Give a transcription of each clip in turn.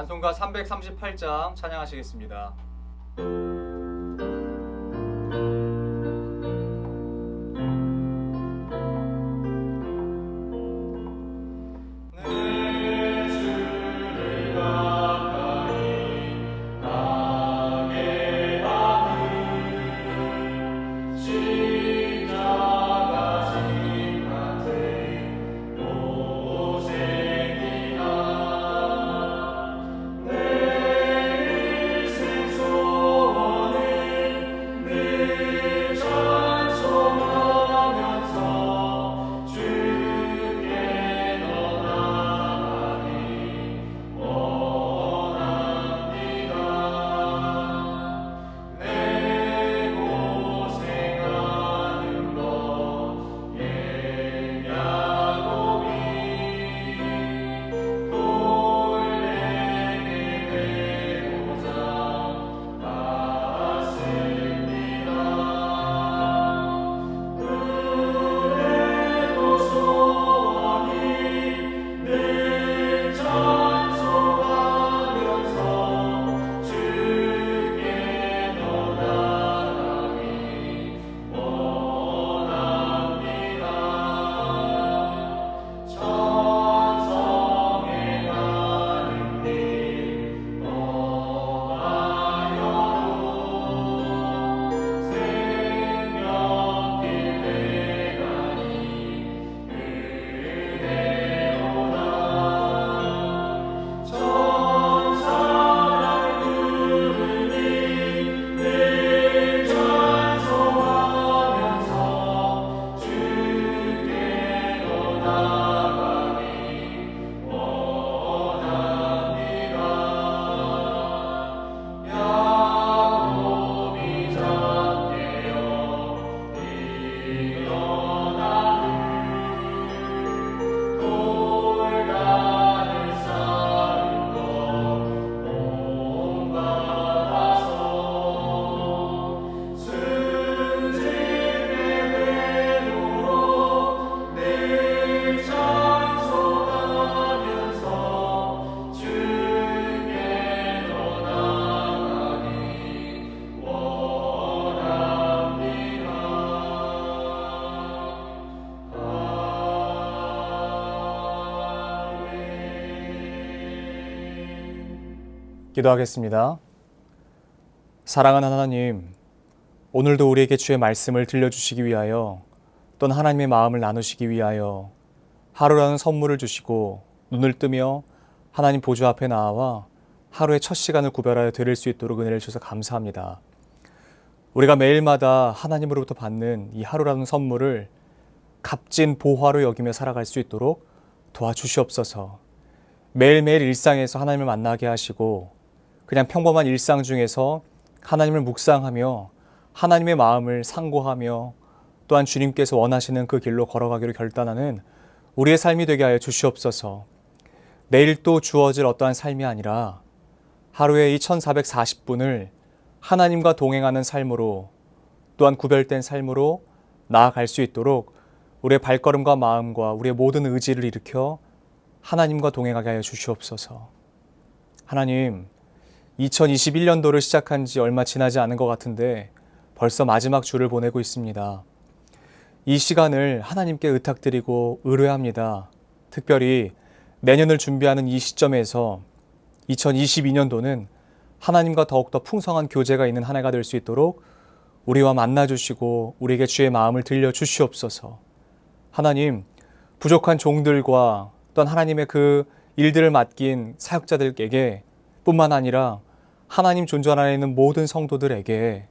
찬송가 338장 찬양하시겠습니다. 기도하겠습니다. 사랑하는 하나님, 오늘도 우리에게 주의 말씀을 들려주시기 위하여 또는 하나님의 마음을 나누시기 위하여 하루라는 선물을 주시고 눈을 뜨며 하나님 보좌 앞에 나와 하루의 첫 시간을 구별하여 드릴 수 있도록 은혜를 주셔서 감사합니다. 우리가 매일마다 하나님으로부터 받는 이 하루라는 선물을 값진 보화로 여기며 살아갈 수 있도록 도와주시옵소서. 매일매일 일상에서 하나님을 만나게 하시고 그냥 평범한 일상 중에서 하나님을 묵상하며 하나님의 마음을 상고하며 또한 주님께서 원하시는 그 길로 걸어가기로 결단하는 우리의 삶이 되게 하여 주시옵소서. 내일 또 주어질 어떠한 삶이 아니라 하루에 이 1440분을 하나님과 동행하는 삶으로 또한 구별된 삶으로 나아갈 수 있도록 우리의 발걸음과 마음과 우리의 모든 의지를 일으켜 하나님과 동행하게 하여 주시옵소서. 하나님, 2021년도를 시작한 지 얼마 지나지 않은 것 같은데 벌써 마지막 주를 보내고 있습니다. 이 시간을 하나님께 의탁드리고 의뢰합니다. 특별히 내년을 준비하는 이 시점에서 2022년도는 하나님과 더욱더 풍성한 교제가 있는 한 해가 될 수 있도록 우리와 만나주시고 우리에게 주의 마음을 들려주시옵소서. 하나님, 부족한 종들과 또한 하나님의 그 일들을 맡긴 사역자들에게 뿐만 아니라 하나님 존전 안에 있는 모든 성도들에게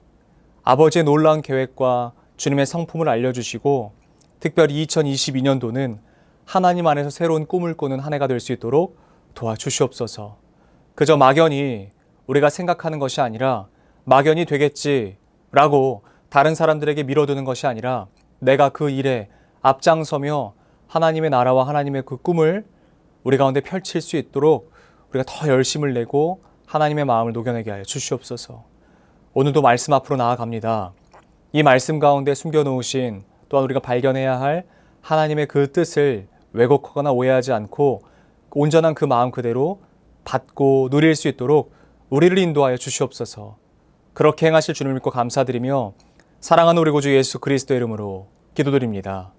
아버지의 놀라운 계획과 주님의 성품을 알려주시고 특별히 2022년도는 하나님 안에서 새로운 꿈을 꾸는 한 해가 될 수 있도록 도와주시옵소서. 그저 막연히 우리가 생각하는 것이 아니라 막연히 되겠지라고 다른 사람들에게 밀어두는 것이 아니라 내가 그 일에 앞장서며 하나님의 나라와 하나님의 그 꿈을 우리 가운데 펼칠 수 있도록 우리가 더 열심을 내고 하나님의 마음을 녹여내게 하여 주시옵소서. 오늘도 말씀 앞으로 나아갑니다. 이 말씀 가운데 숨겨놓으신 또한 우리가 발견해야 할 하나님의 그 뜻을 왜곡하거나 오해하지 않고 온전한 그 마음 그대로 받고 누릴 수 있도록 우리를 인도하여 주시옵소서. 그렇게 행하실 주님을 믿고 감사드리며 사랑하는 우리 구주 예수 그리스도의 이름으로 기도드립니다.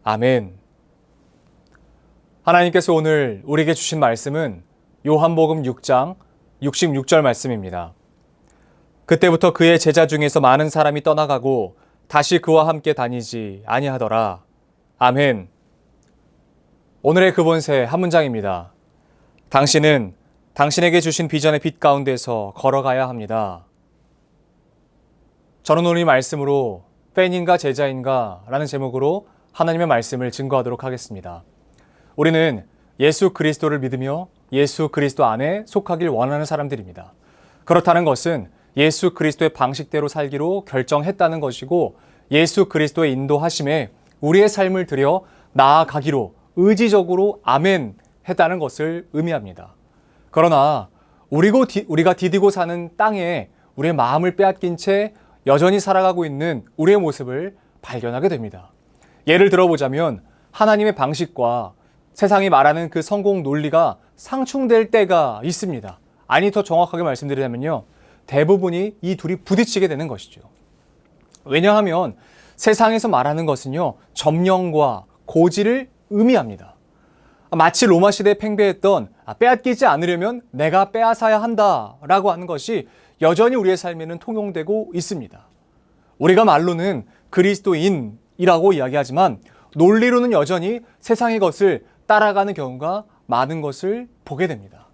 아멘. 하나님께서 오늘 우리에게 주신 말씀은 요한복음 6장 66절 말씀입니다. 그때부터 그의 제자 중에서 많은 사람이 떠나가고 다시 그와 함께 다니지 아니하더라. 아멘. 오늘의 그본세 한 문장입니다. 당신은 당신에게 주신 비전의 빛 가운데서 걸어가야 합니다. 저는 오늘 이 말씀으로 팬인가 제자인가 라는 제목으로 하나님의 말씀을 증거하도록 하겠습니다. 우리는 예수 그리스도를 믿으며 예수 그리스도 안에 속하길 원하는 사람들입니다. 그렇다는 것은 예수 그리스도의 방식대로 살기로 결정했다는 것이고 예수 그리스도의 인도하심에 우리의 삶을 들여 나아가기로 의지적으로 아멘 했다는 것을 의미합니다. 그러나 우리가 디디고 사는 땅에 우리의 마음을 빼앗긴 채 여전히 살아가고 있는 우리의 모습을 발견하게 됩니다. 예를 들어보자면 하나님의 방식과 세상이 말하는 그 성공 논리가 상충될 때가 있습니다. 아니 더 정확하게 말씀드리자면요. 대부분이 이 둘이 부딪히게 되는 것이죠. 왜냐하면 세상에서 말하는 것은요. 점령과 고지를 의미합니다. 마치 로마 시대에 팽배했던 빼앗기지 않으려면 내가 빼앗아야 한다라고 하는 것이 여전히 우리의 삶에는 통용되고 있습니다. 우리가 말로는 그리스도인이라고 이야기하지만 논리로는 여전히 세상의 것을 따라가는 경우가 많은 것을 보게 됩니다.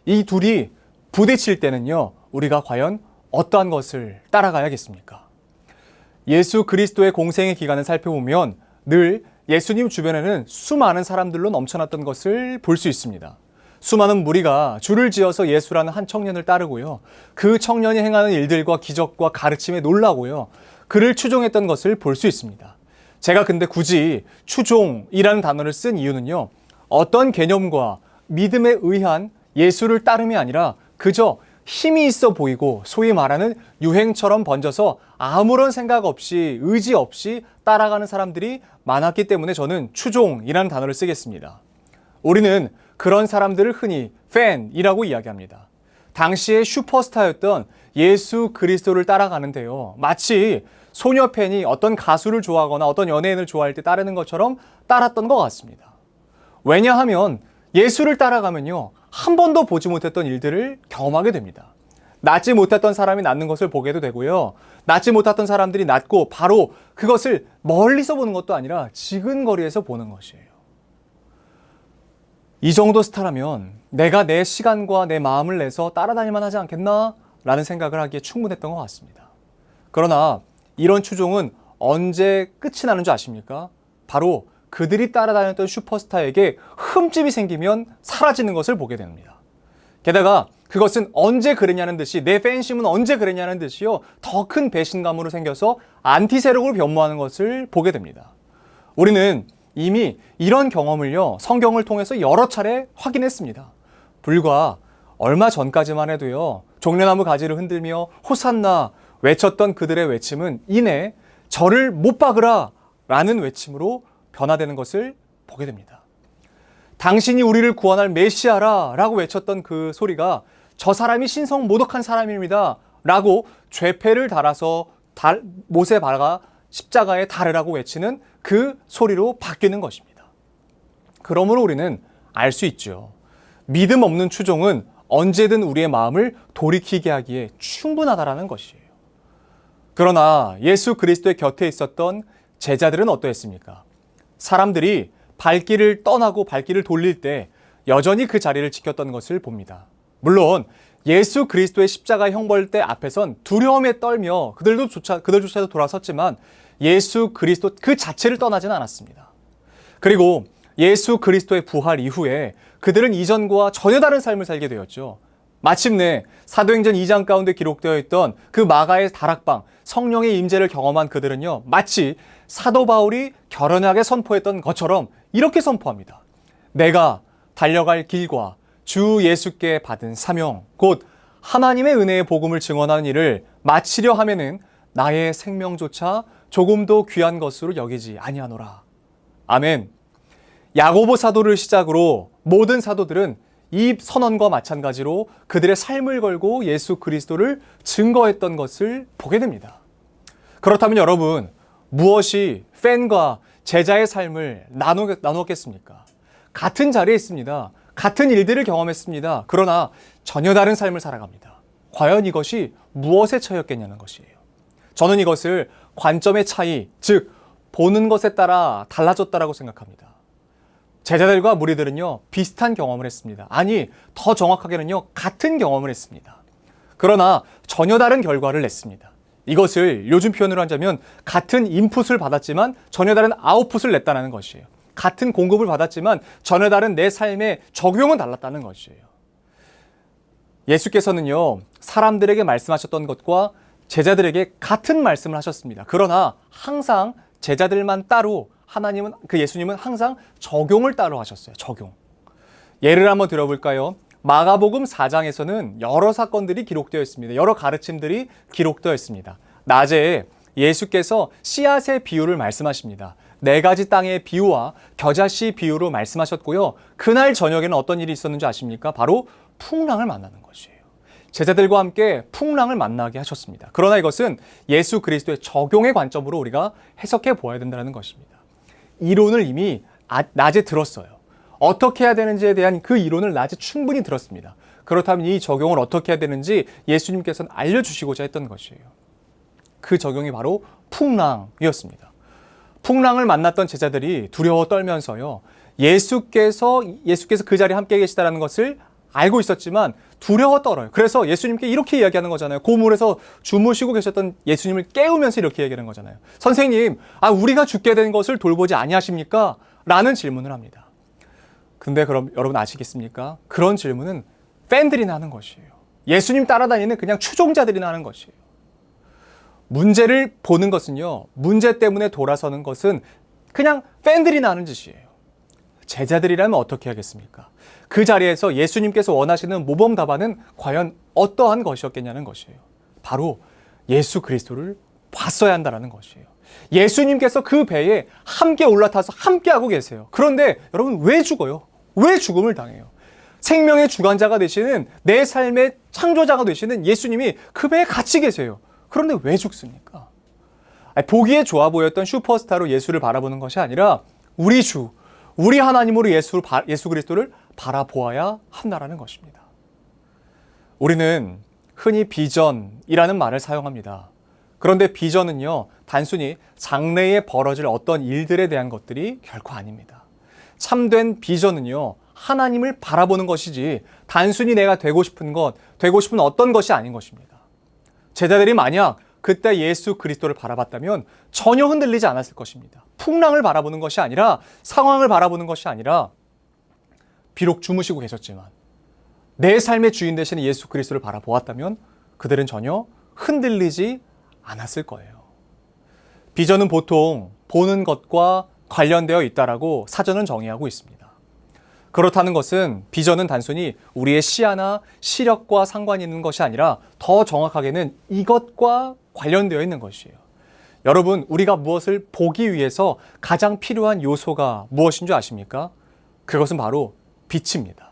이 둘이 부딪힐 때는요, 우리가 과연 어떠한 것을 따라가야겠습니까? 예수 그리스도의 공생의 기간을 살펴보면 늘 예수님 주변에는 수많은 사람들로 넘쳐났던 것을 볼 수 있습니다. 수많은 무리가 줄을 지어서 예수라는 한 청년을 따르고요. 그 청년이 행하는 일들과 기적과 가르침에 놀라고요. 그를 추종했던 것을 볼 수 있습니다. 제가 근데 굳이 추종이라는 단어를 쓴 이유는요. 어떤 개념과 믿음에 의한 예수를 따름이 아니라 그저 힘이 있어 보이고 소위 말하는 유행처럼 번져서 아무런 생각 없이 의지 없이 따라가는 사람들이 많았기 때문에 저는 추종이라는 단어를 쓰겠습니다. 우리는 그런 사람들을 흔히 팬이라고 이야기합니다. 당시의 슈퍼스타였던 예수 그리스도를 따라가는데요. 마치 소녀 팬이 어떤 가수를 좋아하거나 어떤 연예인을 좋아할 때 따르는 것처럼 따랐던 것 같습니다. 왜냐하면 예수를 따라가면요. 한 번도 보지 못했던 일들을 경험하게 됩니다. 낫지 못했던 사람이 낫는 것을 보게도 되고요. 낫지 못했던 사람들이 낫고 바로 그것을 멀리서 보는 것도 아니라 지근거리에서 보는 것이에요. 이 정도 스타라면 내가 내 시간과 내 마음을 내서 따라다닐만 하지 않겠나? 라는 생각을 하기에 충분했던 것 같습니다. 그러나 이런 추종은 언제 끝이 나는 줄 아십니까? 바로 그들이 따라다녔던 슈퍼스타에게 흠집이 생기면 사라지는 것을 보게 됩니다. 게다가 그것은 언제 그랬냐는 듯이 내 팬심은 언제 그랬냐는 듯이요. 더 큰 배신감으로 생겨서 안티세력으로 변모하는 것을 보게 됩니다. 우리는 이미 이런 경험을요. 성경을 통해서 여러 차례 확인했습니다. 불과 얼마 전까지만 해도요. 종려나무 가지를 흔들며 호산나 외쳤던 그들의 외침은 이내 저를 못 박으라 라는 외침으로 변화되는 것을 보게 됩니다. 당신이 우리를 구원할 메시아라 라고 외쳤던 그 소리가 저 사람이 신성 모독한 사람입니다 라고 죄패를 달아서 못에 박아 십자가에 달으라고 외치는 그 소리로 바뀌는 것입니다. 그러므로 우리는 알 수 있죠. 믿음 없는 추종은 언제든 우리의 마음을 돌이키게 하기에 충분하다라는 것이에요. 그러나 예수 그리스도의 곁에 있었던 제자들은 어떠했습니까? 사람들이 발길을 떠나고 발길을 돌릴 때 여전히 그 자리를 지켰던 것을 봅니다. 물론 예수 그리스도의 십자가 형벌대 앞에선 두려움에 떨며 그들조차도 돌아섰지만 예수 그리스도 그 자체를 떠나지는 않았습니다. 그리고 예수 그리스도의 부활 이후에 그들은 이전과 전혀 다른 삶을 살게 되었죠. 마침내 사도행전 2장 가운데 기록되어 있던 그 마가의 다락방, 성령의 임재를 경험한 그들은요. 마치 사도 바울이 결연하게 선포했던 것처럼 이렇게 선포합니다. 내가 달려갈 길과 주 예수께 받은 사명, 곧 하나님의 은혜의 복음을 증언하는 일을 마치려 하면은 나의 생명조차 조금도 귀한 것으로 여기지 아니하노라. 아멘. 야고보 사도를 시작으로 모든 사도들은 이 선언과 마찬가지로 그들의 삶을 걸고 예수 그리스도를 증거했던 것을 보게 됩니다. 그렇다면 여러분, 무엇이 팬과 제자의 삶을 나누었겠습니까? 같은 자리에 있습니다. 같은 일들을 경험했습니다. 그러나 전혀 다른 삶을 살아갑니다. 과연 이것이 무엇의 차이였겠냐는 것이에요. 저는 이것을 관점의 차이, 즉 보는 것에 따라 달라졌다라고 생각합니다. 제자들과 무리들은요, 비슷한 경험을 했습니다. 아니, 더 정확하게는요, 같은 경험을 했습니다. 그러나 전혀 다른 결과를 냈습니다. 이것을 요즘 표현으로 하자면 같은 인풋을 받았지만 전혀 다른 아웃풋을 냈다는 것이에요. 같은 공급을 받았지만 전혀 다른 내 삶의 적용은 달랐다는 것이에요. 예수께서는요, 사람들에게 말씀하셨던 것과 제자들에게 같은 말씀을 하셨습니다. 그러나 항상 제자들만 따로, 예수님은 항상 적용을 따로 하셨어요. 적용. 예를 한번 들어볼까요? 마가복음 4장에서는 여러 사건들이 기록되어 있습니다. 여러 가르침들이 기록되어 있습니다. 낮에 예수께서 씨앗의 비유를 말씀하십니다. 4가지 땅의 비유와 겨자씨 비유로 말씀하셨고요. 그날 저녁에는 어떤 일이 있었는지 아십니까? 바로 풍랑을 만나는 것이에요. 제자들과 함께 풍랑을 만나게 하셨습니다. 그러나 이것은 예수 그리스도의 적용의 관점으로 우리가 해석해 보아야 된다는 것입니다. 이론을 이미 낮에 들었어요. 어떻게 해야 되는지에 대한 그 이론을 낮에 충분히 들었습니다. 그렇다면 이 적용을 어떻게 해야 되는지 예수님께서는 알려주시고자 했던 것이에요. 그 적용이 바로 풍랑이었습니다. 풍랑을 만났던 제자들이 두려워 떨면서요, 예수께서 그 자리에 함께 계시다는 것을 알고 있었지만 두려워 떨어요. 그래서 예수님께 이렇게 이야기하는 거잖아요. 고물에서 주무시고 계셨던 예수님을 깨우면서 이렇게 얘기하는 거잖아요. 선생님, 우리가 죽게 된 것을 돌보지 아니하십니까? 라는 질문을 합니다. 근데 그럼 여러분 아시겠습니까? 그런 질문은 팬들이나 하는 것이에요. 예수님 따라다니는 그냥 추종자들이나 하는 것이에요. 문제를 보는 것은요, 문제 때문에 돌아서는 것은 그냥 팬들이나 하는 짓이에요. 제자들이라면 어떻게 하겠습니까? 그 자리에서 예수님께서 원하시는 모범 답안은 과연 어떠한 것이었겠냐는 것이에요. 바로 예수 그리스도를 봤어야 한다는 것이에요. 예수님께서 그 배에 함께 올라타서 함께하고 계세요. 그런데 여러분 왜 죽어요? 왜 죽음을 당해요? 생명의 주관자가 되시는, 내 삶의 창조자가 되시는 예수님이 그 배에 같이 계세요. 그런데 왜 죽습니까? 보기에 좋아 보였던 슈퍼스타로 예수를 바라보는 것이 아니라 우리 주, 우리 하나님으로 예수 그리스도를 바라보아야 한다는 것입니다. 우리는 흔히 비전이라는 말을 사용합니다. 그런데 비전은요, 단순히 장래에 벌어질 어떤 일들에 대한 것들이 결코 아닙니다. 참된 비전은요, 하나님을 바라보는 것이지 단순히 내가 되고 싶은 어떤 것이 아닌 것입니다. 제자들이 만약 그때 예수 그리스도를 바라봤다면 전혀 흔들리지 않았을 것입니다. 풍랑을 바라보는 것이 아니라, 상황을 바라보는 것이 아니라, 비록 주무시고 계셨지만 내 삶의 주인 되시는 예수 그리스도를 바라보았다면 그들은 전혀 흔들리지 않았을 거예요. 비전은 보통 보는 것과 관련되어 있다라고 사전은 정의하고 있습니다. 그렇다는 것은 비전은 단순히 우리의 시야나 시력과 상관이 있는 것이 아니라 더 정확하게는 이것과 관련되어 있는 것이에요. 여러분, 우리가 무엇을 보기 위해서 가장 필요한 요소가 무엇인 줄 아십니까? 그것은 바로 빛입니다.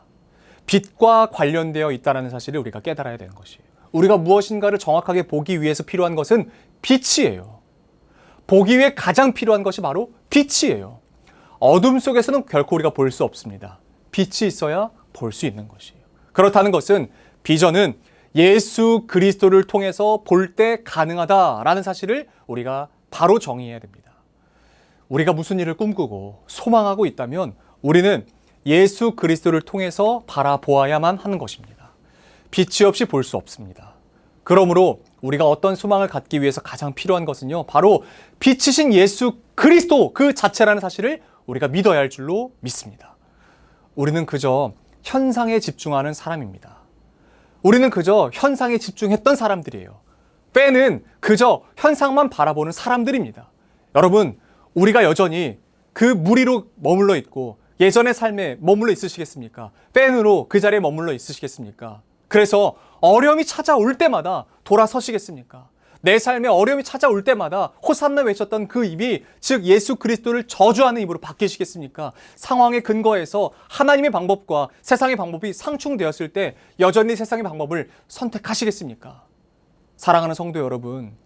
빛과 관련되어 있다는 사실을 우리가 깨달아야 되는 것이에요. 우리가 무엇인가를 정확하게 보기 위해서 필요한 것은 빛이에요. 보기 위해 가장 필요한 것이 바로 빛이에요. 어둠 속에서는 결코 우리가 볼 수 없습니다. 빛이 있어야 볼 수 있는 것이에요. 그렇다는 것은 비전은 예수 그리스도를 통해서 볼 때 가능하다라는 사실을 우리가 바로 정의해야 됩니다. 우리가 무슨 일을 꿈꾸고 소망하고 있다면 우리는 예수 그리스도를 통해서 바라보아야만 하는 것입니다. 빛이 없이 볼 수 없습니다. 그러므로 우리가 어떤 소망을 갖기 위해서 가장 필요한 것은요, 바로 빛이신 예수 그리스도 그 자체라는 사실을 우리가 믿어야 할 줄로 믿습니다. 우리는 그저 현상에 집중하는 사람입니다. 우리는 그저 현상에 집중했던 사람들이에요. 팬은 그저 현상만 바라보는 사람들입니다. 여러분, 우리가 여전히 그 무리로 머물러 있고 예전의 삶에 머물러 있으시겠습니까? 팬으로 그 자리에 머물러 있으시겠습니까? 그래서 어려움이 찾아올 때마다 돌아서시겠습니까? 내 삶에 어려움이 찾아올 때마다 호산나 외쳤던 그 입이, 즉 예수 그리스도를 저주하는 입으로 바뀌시겠습니까? 상황의 근거에서 하나님의 방법과 세상의 방법이 상충되었을 때 여전히 세상의 방법을 선택하시겠습니까? 사랑하는 성도 여러분,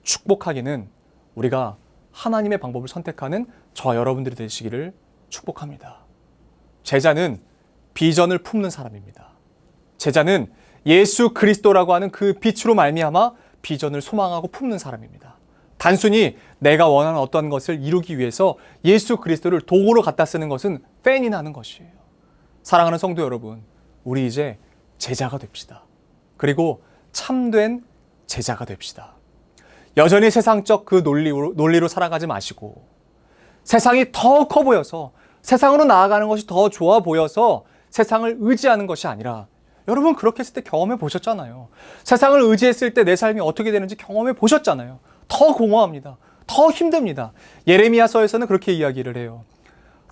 축복하기는 우리가 하나님의 방법을 선택하는 저 여러분들이 되시기를 축복합니다. 제자는 비전을 품는 사람입니다. 제자는 예수 그리스도라고 하는 그 빛으로 말미암아 비전을 소망하고 품는 사람입니다. 단순히 내가 원하는 어떤 것을 이루기 위해서 예수 그리스도를 도구로 갖다 쓰는 것은 팬이 나는 것이에요. 사랑하는 성도 여러분, 우리 이제 제자가 됩시다. 그리고 참된 제자가 됩시다. 여전히 세상적 그 논리로 살아가지 마시고, 세상이 더 커 보여서, 세상으로 나아가는 것이 더 좋아 보여서 세상을 의지하는 것이 아니라, 여러분 그렇게 했을 때 경험해 보셨잖아요. 세상을 의지했을 때 내 삶이 어떻게 되는지 경험해 보셨잖아요. 더 공허합니다. 더 힘듭니다. 예레미야서에서는 그렇게 이야기를 해요.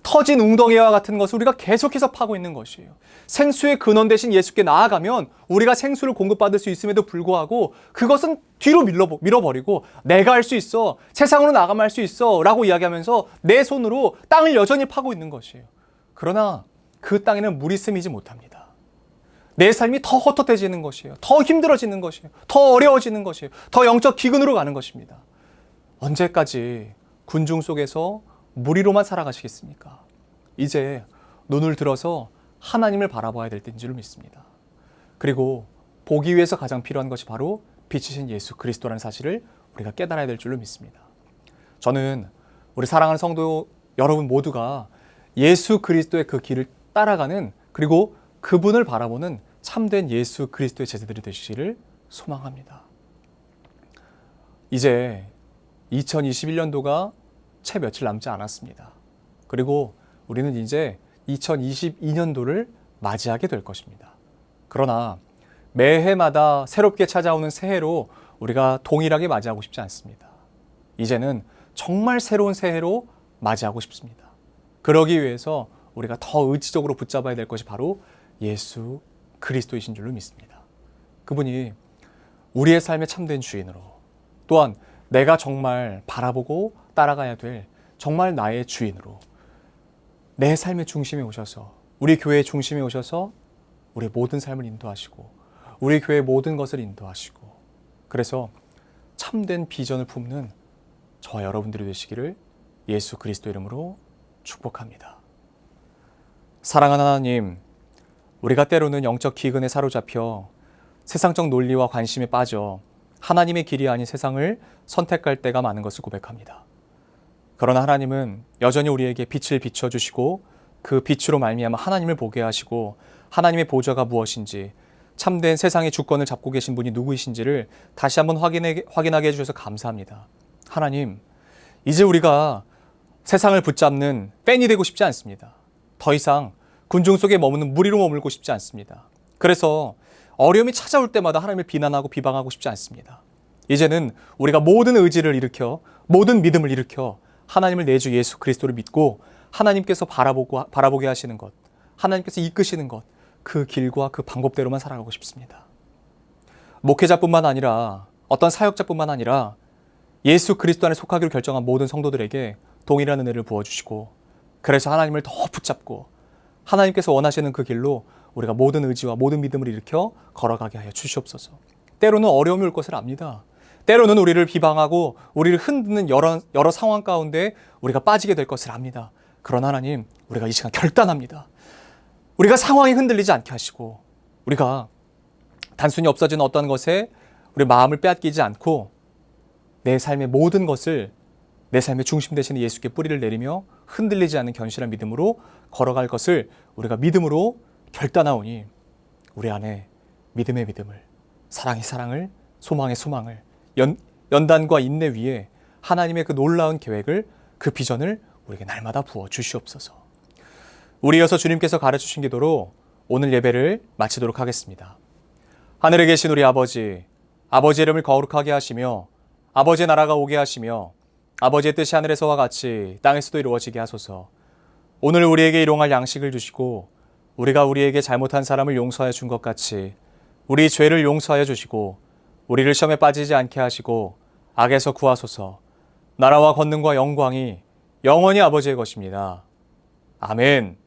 터진 웅덩이와 같은 것을 우리가 계속해서 파고 있는 것이에요. 생수의 근원 대신 예수께 나아가면 우리가 생수를 공급받을 수 있음에도 불구하고 그것은 뒤로 밀어버리고 내가 할 수 있어, 세상으로 나가면 할 수 있어 라고 이야기하면서 내 손으로 땅을 여전히 파고 있는 것이에요. 그러나 그 땅에는 물이 스미지 못합니다. 내 삶이 더 헛헛해지는 것이에요. 더 힘들어지는 것이에요. 더 어려워지는 것이에요. 더 영적 기근으로 가는 것입니다. 언제까지 군중 속에서 무리로만 살아가시겠습니까? 이제 눈을 들어서 하나님을 바라봐야 될 때인 줄 믿습니다. 그리고 보기 위해서 가장 필요한 것이 바로 빛이신 예수 그리스도라는 사실을 우리가 깨달아야 될 줄로 믿습니다. 저는 우리 사랑하는 성도 여러분 모두가 예수 그리스도의 그 길을 따라가는, 그리고 그분을 바라보는 참된 예수 그리스도의 제자들이 되시기를 소망합니다. 이제 2021년도가 채 며칠 남지 않았습니다. 그리고 우리는 이제 2022년도를 맞이하게 될 것입니다. 그러나 매해마다 새롭게 찾아오는 새해로 우리가 동일하게 맞이하고 싶지 않습니다. 이제는 정말 새로운 새해로 맞이하고 싶습니다. 그러기 위해서 우리가 더 의지적으로 붙잡아야 될 것이 바로 예수 그리스도이신 줄로 믿습니다. 그분이 우리의 삶의 참된 주인으로, 또한 내가 정말 바라보고 따라가야 될 정말 나의 주인으로 내 삶의 중심에 오셔서, 우리 교회의 중심에 오셔서 우리의 모든 삶을 인도하시고 우리 교회의 모든 것을 인도하시고, 그래서 참된 비전을 품는 저와 여러분들이 되시기를 예수 그리스도 이름으로 축복합니다. 사랑하는 하나님, 우리가 때로는 영적 기근에 사로잡혀 세상적 논리와 관심에 빠져 하나님의 길이 아닌 세상을 선택할 때가 많은 것을 고백합니다. 그러나 하나님은 여전히 우리에게 빛을 비춰주시고 그 빛으로 말미암아 하나님을 보게 하시고 하나님의 보좌가 무엇인지, 참된 세상의 주권을 잡고 계신 분이 누구이신지를 다시 한번 확인하게 해주셔서 감사합니다. 하나님, 이제 우리가 세상을 붙잡는 팬이 되고 싶지 않습니다. 더 이상 군중 속에 머무는 무리로 머물고 싶지 않습니다. 그래서 어려움이 찾아올 때마다 하나님을 비난하고 비방하고 싶지 않습니다. 이제는 우리가 모든 의지를 일으켜, 모든 믿음을 일으켜 하나님을 내 주 예수 그리스도를 믿고 하나님께서 바라보게 하시는 것, 하나님께서 이끄시는 것, 그 길과 그 방법대로만 살아가고 싶습니다. 목회자뿐만 아니라, 어떤 사역자뿐만 아니라 예수 그리스도 안에 속하기로 결정한 모든 성도들에게 동일한 은혜를 부어주시고, 그래서 하나님을 더 붙잡고 하나님께서 원하시는 그 길로 우리가 모든 의지와 모든 믿음을 일으켜 걸어가게 하여 주시옵소서. 때로는 어려움이 올 것을 압니다. 때로는 우리를 비방하고 우리를 흔드는 여러 상황 가운데 우리가 빠지게 될 것을 압니다. 그러나 하나님, 우리가 이 시간 결단합니다. 우리가 상황이 흔들리지 않게 하시고, 우리가 단순히 없어진 어떤 것에 우리 마음을 빼앗기지 않고 내 삶의 모든 것을 내 삶의 중심 되시는 예수께 뿌리를 내리며 흔들리지 않는 견실한 믿음으로 걸어갈 것을 우리가 믿음으로 결단하오니, 우리 안에 믿음의 믿음을, 사랑의 사랑을, 소망의 소망을, 연단과 인내 위에 하나님의 그 놀라운 계획을, 그 비전을 우리에게 날마다 부어 주시옵소서. 우리 이어서 주님께서 가르치신 기도로 오늘 예배를 마치도록 하겠습니다. 하늘에 계신 우리 아버지, 아버지의 이름을 거룩하게 하시며 아버지의 나라가 오게 하시며 아버지의 뜻이 하늘에서와 같이 땅에서도 이루어지게 하소서. 오늘 우리에게 일용할 양식을 주시고 우리가 우리에게 잘못한 사람을 용서하여 준 것 같이 우리 죄를 용서하여 주시고 우리를 시험에 빠지지 않게 하시고 악에서 구하소서. 나라와 권능과 영광이 영원히 아버지의 것입니다. 아멘.